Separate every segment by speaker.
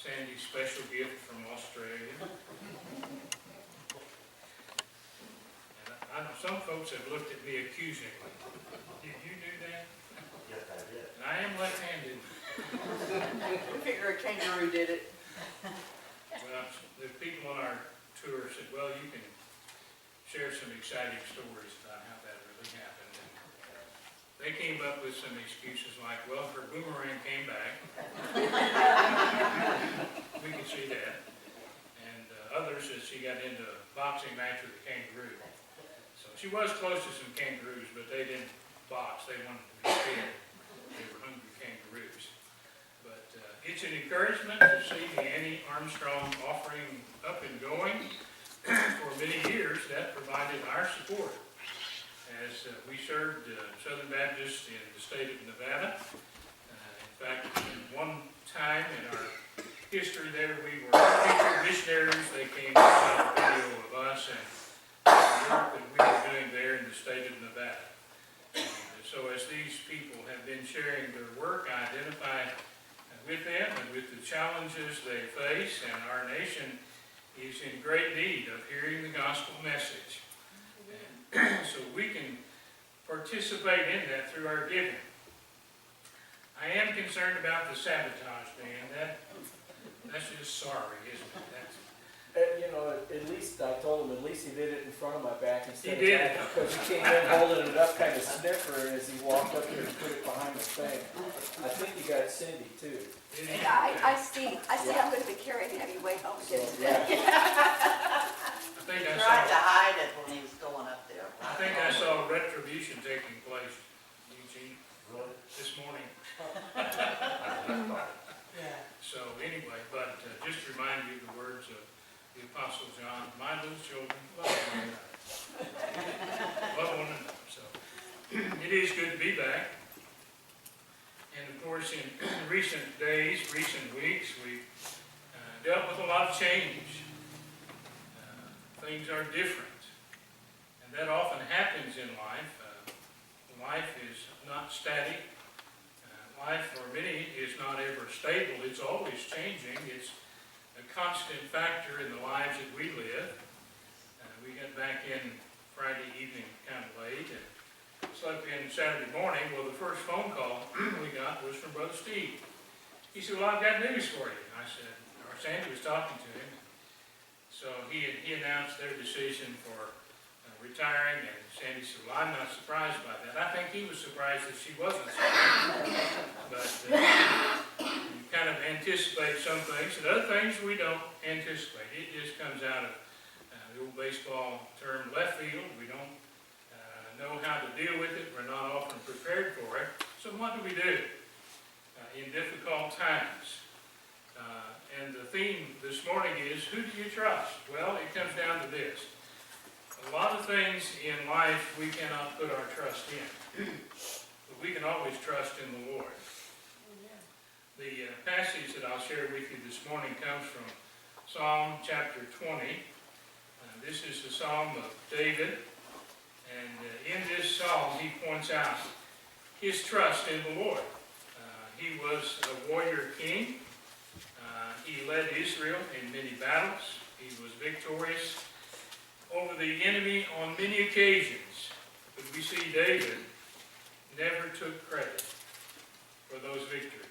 Speaker 1: Sandy's special gift from Australia. And I know some folks have looked at me accusingly. Did you do that?
Speaker 2: Yes, I did.
Speaker 1: And I am left-handed.
Speaker 3: I figure a kangaroo did it.
Speaker 1: Well, the people on our tour said, well, you can share some exciting stories about how that really happened. And they came up with some excuses like, well, her boomerang came back. We can see that. And others that she got into a boxing match with a kangaroo. So she was close to some kangaroos, but they didn't box. They wanted to be fed. They were hungry kangaroos. But it's an encouragement to see the Annie Armstrong offering up and going. For many years, that provided our support as we served Southern Baptists in the state of Nevada. In fact, one time in our history there, we were featured missionaries. They came to see a video of us and the work that we were doing there in the state of Nevada. And so as these people have been sharing their work, I identify with them and with the challenges they face, and our nation is in great need of hearing the gospel message. And so we can participate in that through our giving. I am concerned about the sabotage ban. That's just sorry, isn't it?
Speaker 4: And, you know, at least I told him, at least he did it in front of my back instead
Speaker 1: He
Speaker 4: of
Speaker 1: did.
Speaker 4: back, because he came in holding it up, kind of sniffering as he walked up here and put it behind the thing. I think you got Cindy too.
Speaker 1: Didn't
Speaker 5: And
Speaker 1: he?
Speaker 5: I see I'm going to be carrying heavy weight home
Speaker 4: So,
Speaker 5: kids
Speaker 4: yeah.
Speaker 5: today.
Speaker 1: I think
Speaker 3: He
Speaker 1: I
Speaker 3: tried to
Speaker 1: saw,
Speaker 3: hide it when he was going up there.
Speaker 1: I saw retribution taking place, Eugene,
Speaker 2: Really?
Speaker 1: this morning.
Speaker 3: Yeah.
Speaker 1: So anyway, but just to remind you the words of the Apostle John, my little children, love one another. Love one another. So it is good to be back. And of course, in recent days, recent weeks, we've dealt with a lot of change. Things are different. And that often happens in life. Life is not static. Life for many is not ever stable. It's always changing. It's a constant factor in the lives that we live. We got back in Friday evening kind of late and slept in Saturday morning. Well, the first phone call we got was from Brother Steve. He said, well, I've got news for you. I said, or Sandy was talking to him. So he announced their decision for retiring, and Sandy said, well, I'm not surprised by that. I think he was surprised that she wasn't surprised. But you kind of anticipate some things, and other things we don't anticipate. It just comes out of the old baseball term, left field. We don't know how to deal with it. We're not often prepared for it. So what do we do in difficult times? And the theme this morning is, who do you trust? Well, it comes down to this. A lot of things in life we cannot put our trust in, but we can always trust in the Lord. The passage that I'll share with you this morning comes from Psalm chapter 20. This is the Psalm of David, and in this psalm he points out his trust in the Lord. He was a warrior king. He led Israel in many battles. He was victorious over the enemy on many occasions. But we see David never took credit for those victories.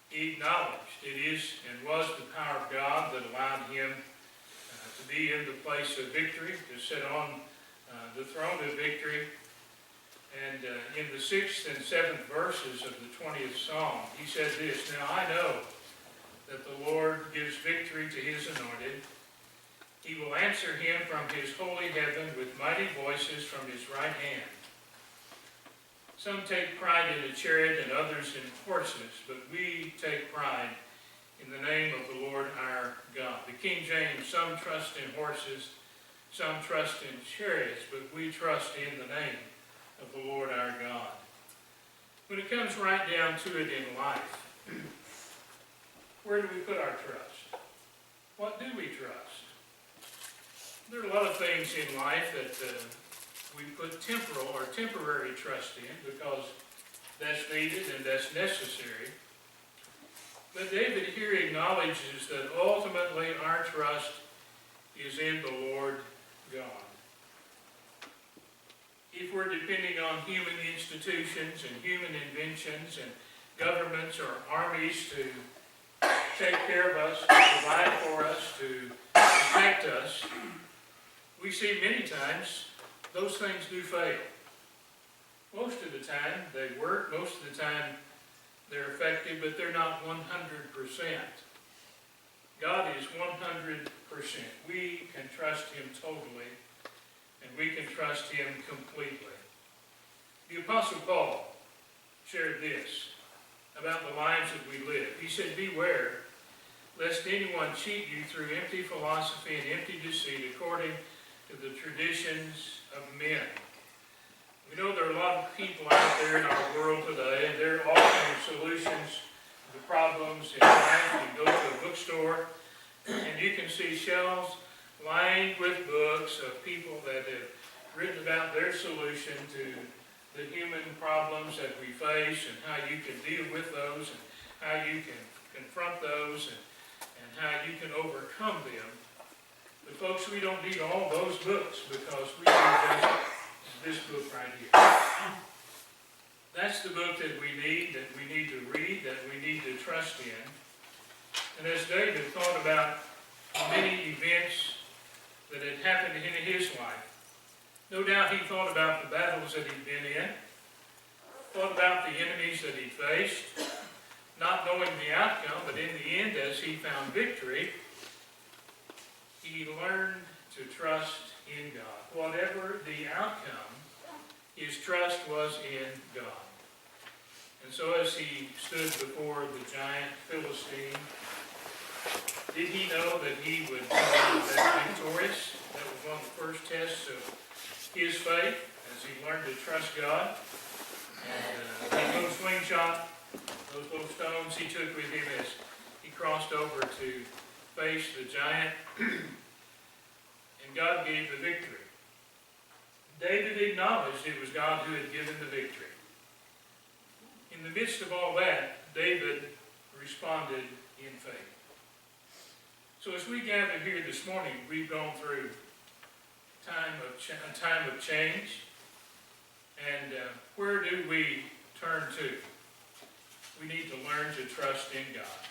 Speaker 1: He acknowledged it is and was the power of God that allowed him to be in the place of victory, to sit on the throne of victory. And in the 6th and 7th verses of the 20th Psalm, he said this, now I know that the Lord gives victory to his anointed. He will answer him from his holy heaven with mighty voices from his right hand. Some take pride in a chariot and others in horses, but we take pride in the name of the Lord our God. The King James, some trust in horses, some trust in chariots, but we trust in the name of the Lord our God. When it comes right down to it in life, where do we put our trust? What do we trust? There are a lot of things in life that we put temporal or temporary trust in because that's needed and that's necessary. But David here acknowledges that ultimately our trust is in the Lord God. If we're depending on human institutions and human inventions and governments or armies to take care of us, to provide for us, to protect us, we see many times those things do fail. Most of the time they work, most of the time they're effective, but they're not 100%. God is 100%. We can trust Him totally, and we can trust Him completely. The Apostle Paul shared this about the lives that we live. He said, "Beware, lest anyone cheat you through empty philosophy and empty deceit, according to the traditions of men." We know there are a lot of people out there in our world today, and there are all kinds of solutions to the problems in life. You go to a bookstore, and you can see shelves lined with books of people that have written about their solution to the human problems that we face, and how you can deal with those, and how you can confront those, and how you can overcome them. But folks, we don't need all those books, because we need just this book right here. That's the book that we need to read, that we need to trust in. And as David thought about many events that had happened in his life, no doubt he thought about the battles that he'd been in, thought about the enemies that he faced, not knowing the outcome, but in the end, as he found victory, he learned to trust in God. Whatever the outcome, his trust was in God. And so as he stood before the giant Philistine, did he know that he would be victorious? That was one of the first tests of his faith, as he learned to trust God. And that little slingshot, those little stones he took with him as he crossed over to face the giant, and God gave the victory. David acknowledged it was God who had given the victory. In the midst of all that, David responded in faith. So as we gather here this morning, we've gone through a time of change. And where do we turn to? We need to learn to trust in God.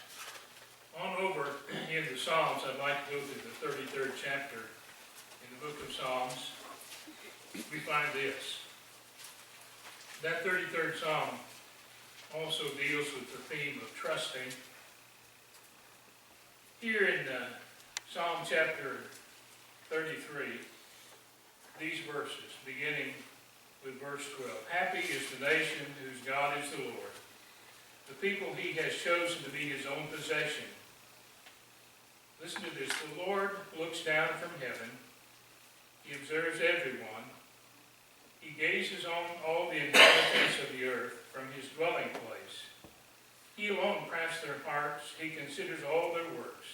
Speaker 1: On over in the Psalms, I'd like to go to the 33rd chapter in the book of Psalms. We find this. That 33rd Psalm also deals with the theme of trusting. Here in Psalm chapter 33, these verses, beginning with verse 12. "Happy is the nation whose God is the Lord, the people He has chosen to be His own possession." Listen to this. "The Lord looks down from heaven. He observes everyone. He gazes on all the inhabitants of the earth from His dwelling place. He alone crafts their hearts. He considers all their works.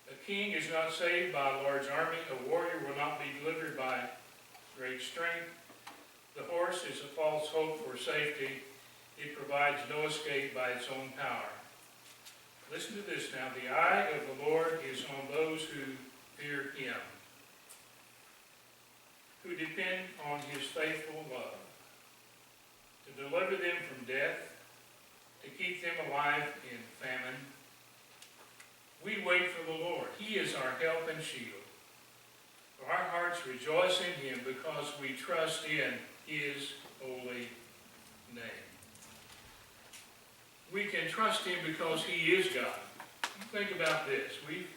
Speaker 1: A king is not saved by a large army. A warrior will not be delivered by great strength. The horse is a false hope for safety. It provides no escape by its own power." Listen to this now. "The eye of the Lord is on those who fear Him, who depend on His faithful love, to deliver them from death, to keep them alive in famine. We wait for the Lord. He is our help and shield. For our hearts rejoice in Him because we trust in His holy name." We can trust Him because He is God. Think about this. We've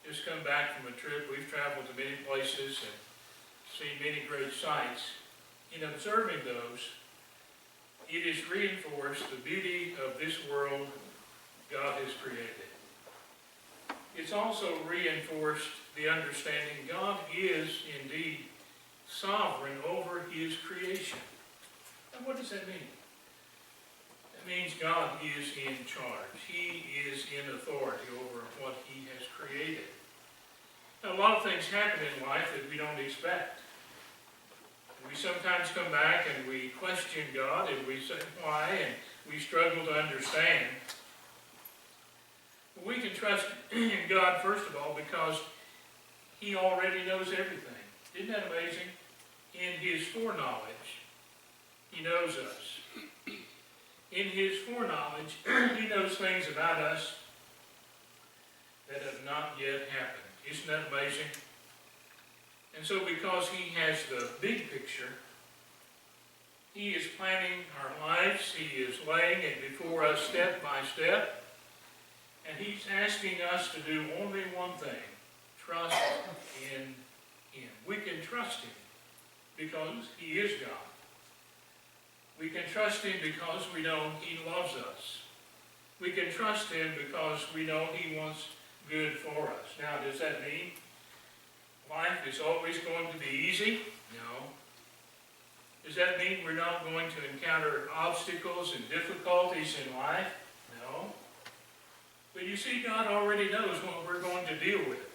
Speaker 1: just come back from a trip. We've traveled to many places and seen many great sights. In observing those, it is reinforced the beauty of this world God has created. It's also reinforced the understanding God is indeed sovereign over His creation. And what does that mean? That means God is in charge. He is in authority over what He has created. Now, a lot of things happen in life that we don't expect. We sometimes come back and we question God and we say why, and we struggle to understand. We can trust in God, first of all, because He already knows everything. Isn't that amazing? In His foreknowledge, He knows us. In His foreknowledge, He knows things about us that have not yet happened. Isn't that amazing? And so because He has the big picture, He is planning our lives. He is laying it before us step by step. And He's asking us to do only one thing: trust in Him. We can trust Him because He is God. We can trust Him because we know He loves us. We can trust Him because we know He wants good for us. Now, does that mean life is always going to be easy? No. Does that mean we're not going to encounter obstacles and difficulties in life? No. But you see, God already knows what we're going to deal with.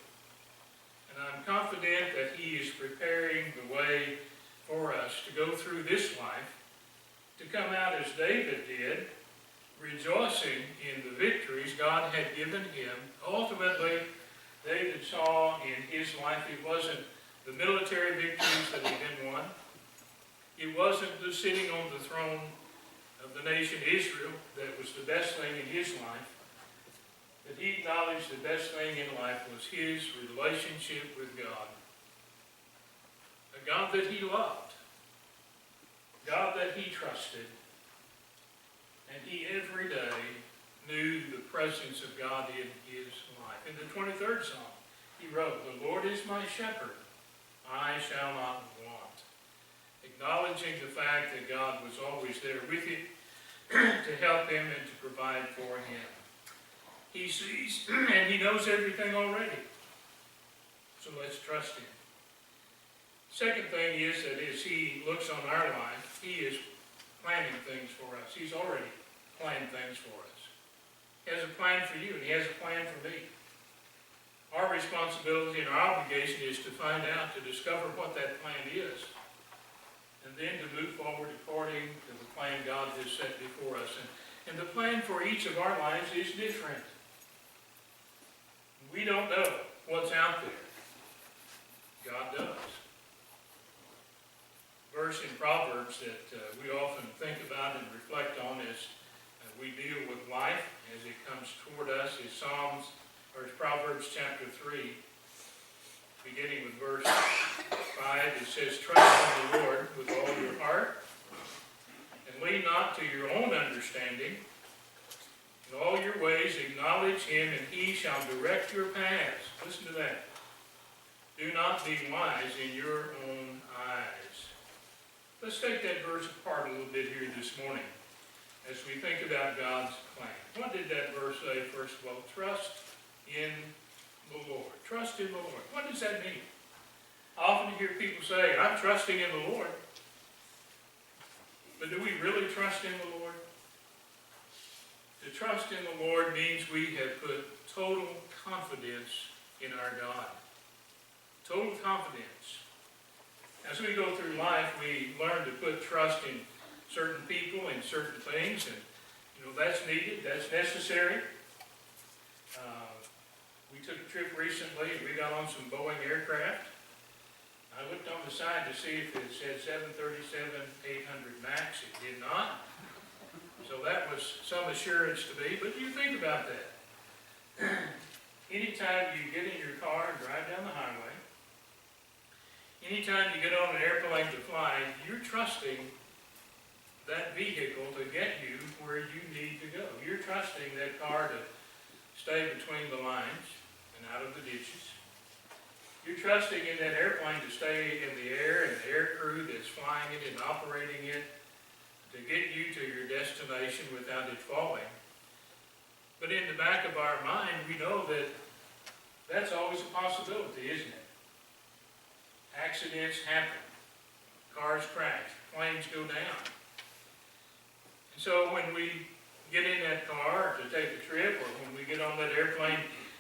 Speaker 1: And I'm confident that He is preparing the way for us to go through this life, to come out as David did, rejoicing in the victories God had given him. Ultimately, David saw in his life, it wasn't the military victories that had been won. It wasn't the sitting on the throne of the nation Israel that was the best thing in his life. But he acknowledged the best thing in life was his relationship with God. A God that he loved. God that he trusted. And he every day knew the presence of God in his life. In the 23rd Psalm, he wrote, "The Lord is my shepherd, I shall not want." Acknowledging the fact that God was always there with him to help him and to provide for him. He sees and he knows everything already. So let's trust him. Second thing is that as he looks on our life, he is planning things for us. He's already planned things for us. He has a plan for you, and he has a plan for me. Our responsibility and our obligation is to find out, to discover what that plan is, and then to move forward according to the plan God has set before us. And the plan for each of our lives is different. We don't know what's out there. God does. Verse in Proverbs that we often think about and reflect on as we deal with life as it comes toward us is Proverbs chapter 3, beginning with verse 5. It says, "Trust in the Lord with all your heart, and lean not to your own understanding. In all your ways acknowledge him, and he shall direct your paths." Listen to that. "Do not be wise in your own eyes." Let's take that verse apart a little bit here this morning as we think about God's plan. What did that verse say, first of all? Trust in the Lord. Trust in the Lord. What does that mean? I often hear people say, "I'm trusting in the Lord." But do we really trust in the Lord? To trust in the Lord means we have put total confidence in our God. Total confidence. As we go through life, we learn to put trust in certain people and certain things, and that's needed, that's necessary. We took a trip recently, and we got on some Boeing aircraft. I looked on the side to see if it said 737-800 MAX. It did not. So that was some assurance to me, but you think about that. Anytime you get in your car and drive down the highway, anytime you get on an airplane to fly, you're trusting that vehicle to get you where you need to go. You're trusting that car to stay between the lines and out of the ditches. You're trusting in that airplane to stay in the air and the air crew that's flying it and operating it to get you to your destination without it falling. But in the back of our mind, we know that that's always a possibility, isn't it? Accidents happen. Cars crash. Planes go down. And so when we get in that car to take a trip, or when we get on that airplane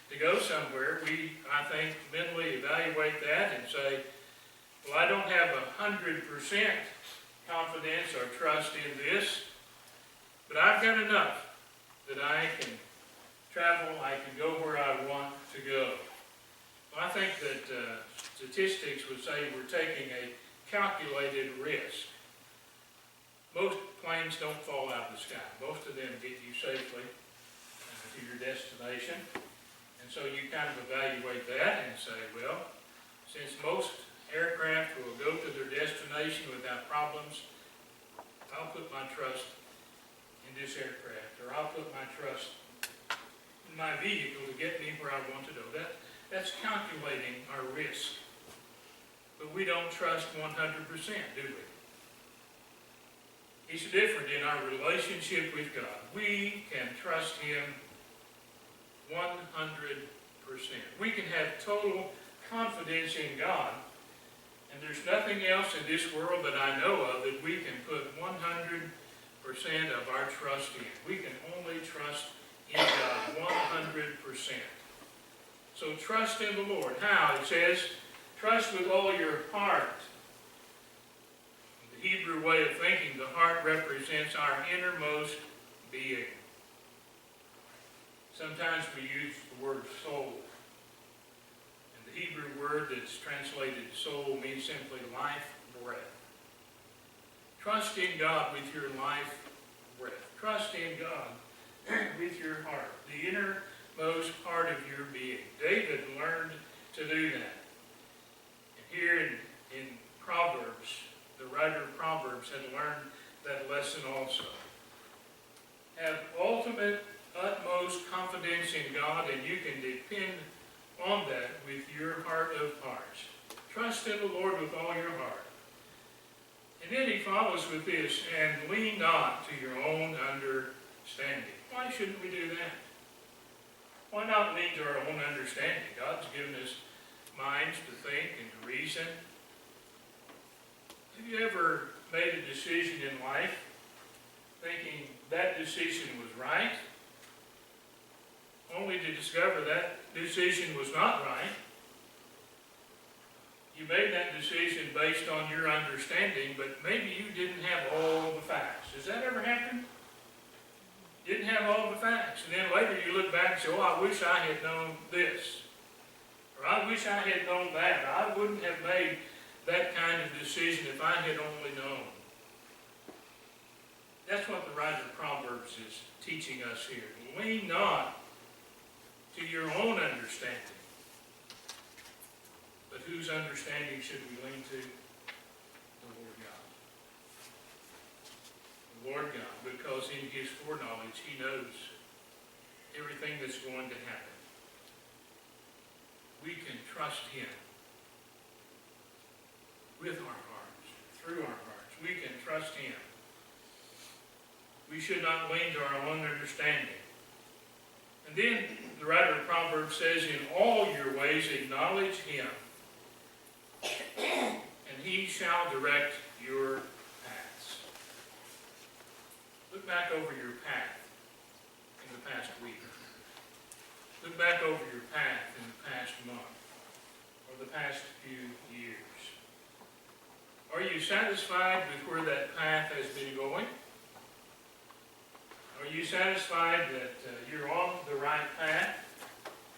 Speaker 1: to go somewhere, we, I think, mentally evaluate that and say, well, I don't have 100% confidence or trust in this, but I've got enough that I can travel, I can go where I want to go. Well, I think that statistics would say we're taking a calculated risk. Most planes don't fall out of the sky. Most of them get you safely to your destination. And so you kind of evaluate that and say, well, since most aircraft will go to their destination without problems, I'll put my trust in this aircraft, or I'll put my trust in my vehicle to get me where I want to go. That's calculating our risk. But we don't trust 100%, do we? It's different in our relationship with God. We can trust Him 100%. We can have total confidence in God, and there's nothing else in this world that I know of that we can put 100% of our trust in. We can only trust in God 100%. So trust in the Lord. How? It says, trust with all your heart. In the Hebrew way of thinking, the heart represents our innermost being. Sometimes we use the word soul. And the Hebrew word that's translated soul means simply life breath. Trust in God with your life breath. Trust in God with your heart, the innermost part of your being. David learned to do that. And here in Proverbs, the writer of Proverbs had learned that lesson also. Have utmost confidence in God, and you can depend on that with your heart of hearts. Trust in the Lord with all your heart. And then he follows with this, and lean not to your own understanding. Why shouldn't we do that? Why not lean to our own understanding? God's given us minds to think and to reason. Have you ever made a decision in life thinking that decision was right, only to discover that decision was not right? You made that decision based on your understanding, but maybe you didn't have all the facts. Has that ever happened? Didn't have all the facts. And then later you look back and say, oh, I wish I had known this. Or I wish I had known that. I wouldn't have made that kind of decision if I had only known. That's what the writer of Proverbs is teaching us here. Lean not to your own understanding. But whose understanding should we lean to? The Lord God. The Lord God, because in His foreknowledge, He knows everything that's going to happen. We can trust Him with our hearts, through our hearts. We can trust Him. We should not lean to our own understanding. And then the writer of Proverbs says, in all your ways acknowledge Him, and He shall direct your paths. Look back over your path in the past week. Look back over your path in the past month, or the past few years. Are you satisfied with where that path has been going? Are you satisfied that you're on the right path,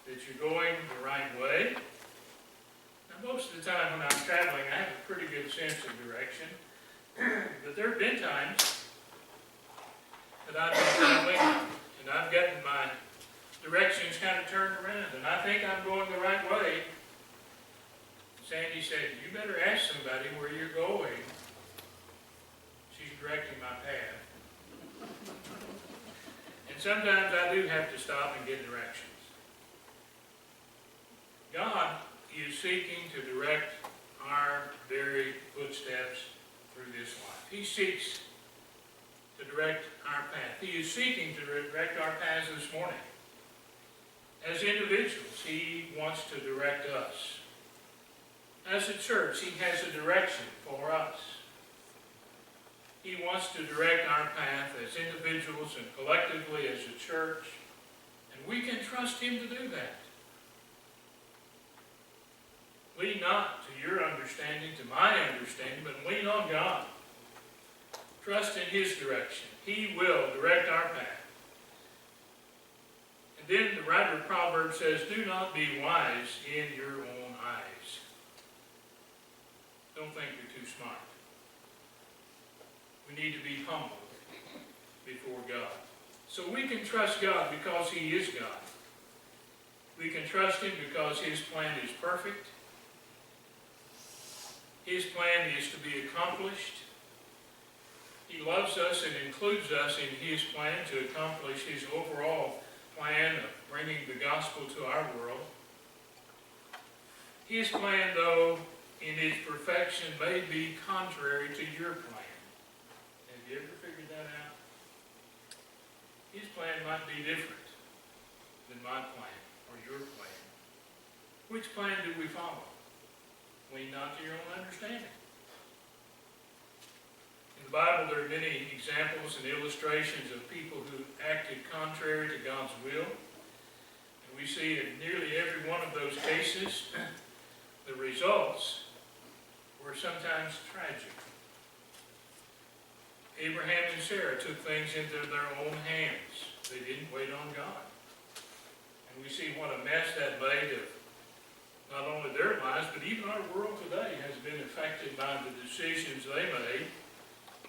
Speaker 1: that you're going the right way? Now, most of the time when I'm traveling, I have a pretty good sense of direction. But there have been times that I've been traveling and I've gotten my directions kind of turned around, and I think I'm going the right way. Sandy said, you better ask somebody where you're going. She's directing my path. And sometimes I do have to stop and get directions. God is seeking to direct our very footsteps through this life. He seeks to direct our path. He is seeking to direct our paths this morning. As individuals, He wants to direct us. As a church, He has a direction for us. He wants to direct our path as individuals and collectively as a church, and we can trust Him to do that. Lean not to your understanding, to my understanding, but lean on God. Trust in His direction. He will direct our path. And Then the writer of Proverbs says, do not be wise in your own eyes. Don't think you're too smart. We need to be humble before God. So we can trust God because He is God. We can trust Him because His plan is perfect. His plan is to be accomplished. He loves us and includes us in His plan to accomplish His overall plan of bringing the gospel to our world. His plan, though, in its perfection, may be contrary to your plan. Have you ever figured that out? His plan might be different than my plan or your plan. Which plan do we follow? Lean not to your own understanding. In the Bible, there are many examples and illustrations of people who acted contrary to God's will. And we see in nearly every one of those cases, the results were sometimes tragic. Abraham and Sarah took things into their own hands. They didn't wait on God. And we see what a mess that made of not only their lives, but even our world today has been affected by the decisions they made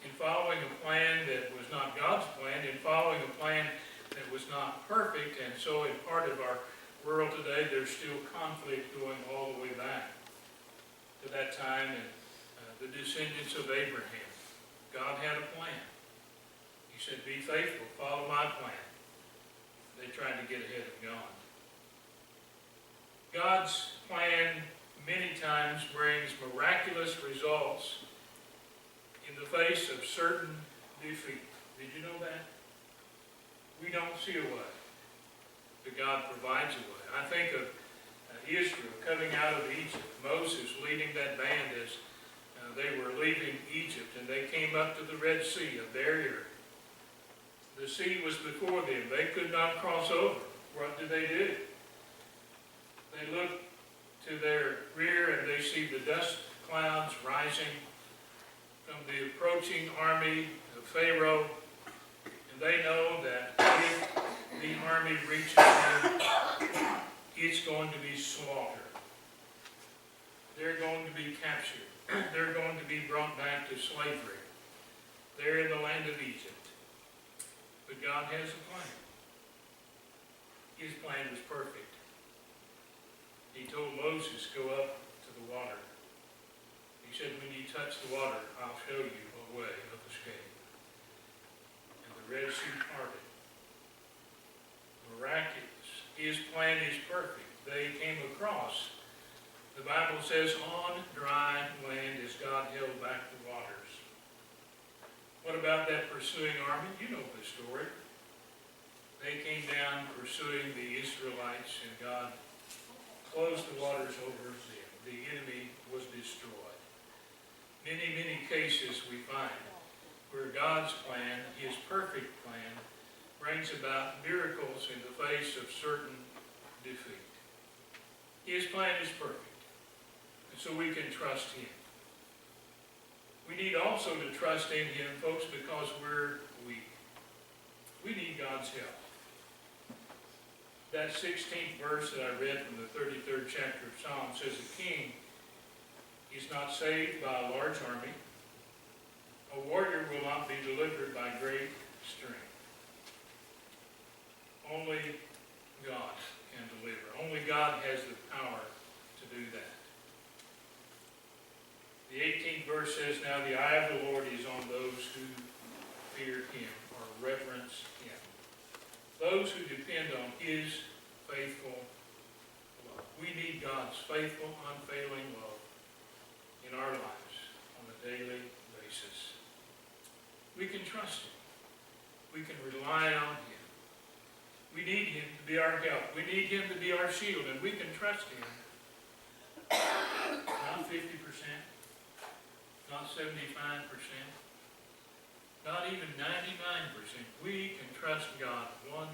Speaker 1: in following a plan that was not God's plan, in following a plan that was not perfect. And so in part of our world today, there's still conflict going all the way back to that time and the descendants of Abraham. God had a plan. He said, be faithful, follow my plan. They tried to get ahead of God. God's plan many times brings miraculous results in the face of certain defeat. Did you know that? We don't see a way, but God provides a way. I think of Israel coming out of Egypt, Moses leading that band as they were leaving Egypt, and they came up to the Red Sea, a barrier. The sea was before them. They could not cross over. What did they do? They look to their rear and they see the dust clouds rising from the approaching army of Pharaoh. And they know that if the army reaches them, it's going to be slaughtered. They're going to be captured. They're going to be brought back to slavery. They're in the land of Egypt. But God has a plan. His plan was perfect. He told Moses, go up to the water. He said, when you touch the water, I'll show you a way of escape. And the Red Sea parted. Miraculous. His plan is perfect. They came across. The Bible says, on dry land as God held back the waters. What about that pursuing army? You know the story. They came down pursuing the Israelites, and God closed the waters over them. The enemy was destroyed. Many, many cases we find where God's plan, His perfect plan, brings about miracles in the face of certain defeat. His plan is perfect, and so we can trust Him. We need also to trust in Him, folks, because we're weak. We need God's help. That 16th verse that I read from the 33rd chapter of Psalms says, a king is not saved by a large army. A warrior will not be delivered by great strength. Only God can deliver. Only God has the power to do that. The 18th verse says, now the eye of the Lord is on those who fear Him or reverence Him. Those who depend on His faithful love. We need God's faithful, unfailing love in our lives on a daily basis. We can trust Him. We can rely on Him. We need Him to be our help. We need Him to be our shield, and we can trust Him. Not 50%, not 75%, not even 99%. We can trust God 100%.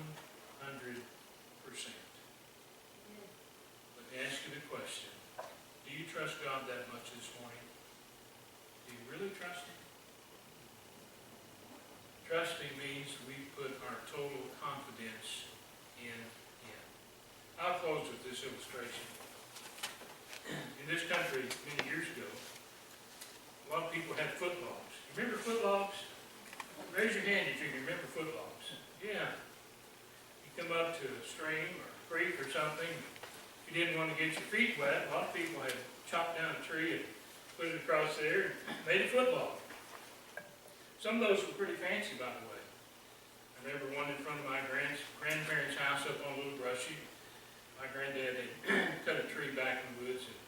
Speaker 1: Let me ask you the question. Do you trust God that much this morning? Do you really trust Him? Trusting means we put our total confidence in I'll close with this illustration. In this country, many years ago, a lot of people had foot logs. Remember foot logs? Raise your hand if you can remember foot logs. Yeah. You come up to a stream or a creek or something, if you didn't want to get your feet wet, a lot of people had chopped down a tree and put it across there and made a foot log. Some of those were pretty fancy, by the way. I remember one in front of my grandparents' house up on Little Brushy. My granddad had cut a tree back in the woods and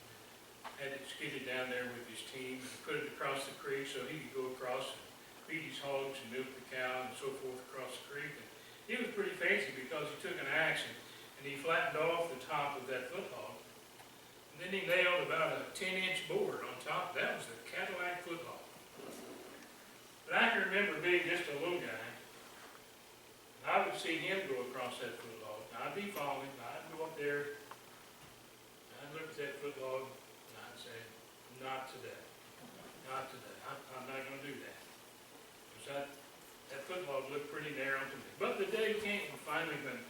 Speaker 1: had it skidded down there with his team and put it across the creek so he could go across and feed his hogs and milk the cow and so forth across the creek. And it was pretty fancy because he took an axe and he flattened off the top of that foot log. And then he nailed about a 10-inch board on top. That was the Cadillac foot log. But I can remember being just a little guy. And I would see him go across that foot log. And I'd be following, and I'd go up there, and I'd look at that foot log, and I'd say, not today. Not today. I'm not going to do that. Because that foot log looked pretty narrow to me. But the day came finally when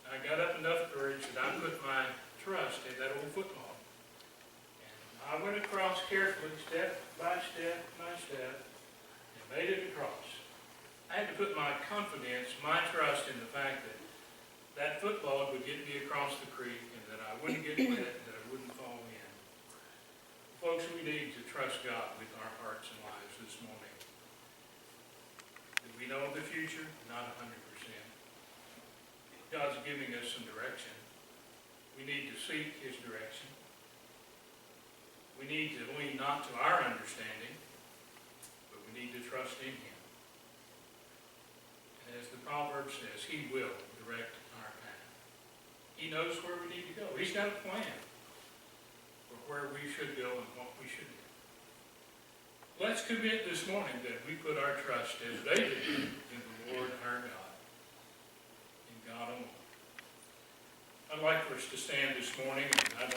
Speaker 1: I got up enough courage that I put my trust in that old foot log. And I went across carefully, step by step by step, and made it across. I had to put my confidence, my trust in the fact that that foot log would get me across the creek and that I wouldn't get wet and that I wouldn't fall in. Folks, we need to trust God with our hearts and lives this morning. Do we know the future? Not 100%. God's giving us some direction. We need to seek His direction. We need to lean not to our understanding, but we need to trust in Him. And as the proverb says, He will direct our path. He knows where we need to go. He's got a plan for where we should go and what we should do. Let's commit this morning that we put our trust, as David did, in the Lord our God, in God alone. I'd like for us to stand this morning, and I'd